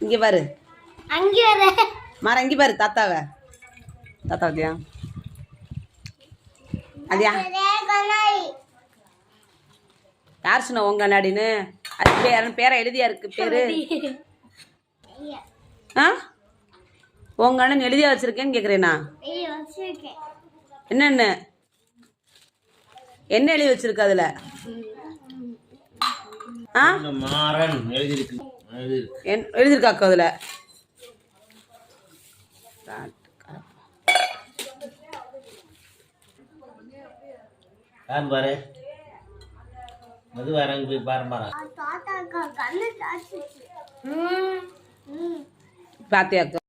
இங்க பாரு, இங்க பாரு தாத்தாவை. தாத்தா வந்தியா? அதியா யார் சொன்ன உங்க கண்ணாடின்னு? அது பேரை எழுதியா இருக்கு பேரு? ஆ உங்க அண்ணன் எழுதியா வச்சிருக்கேன்னு கேக்குறேனா? என்ன என்ன எழுதி வச்சிருக்கு அதுல? எழுதிருக்காக்கா அதுல? பாரு மது வரங்க போய் பாரு பாத்தியாக்கா?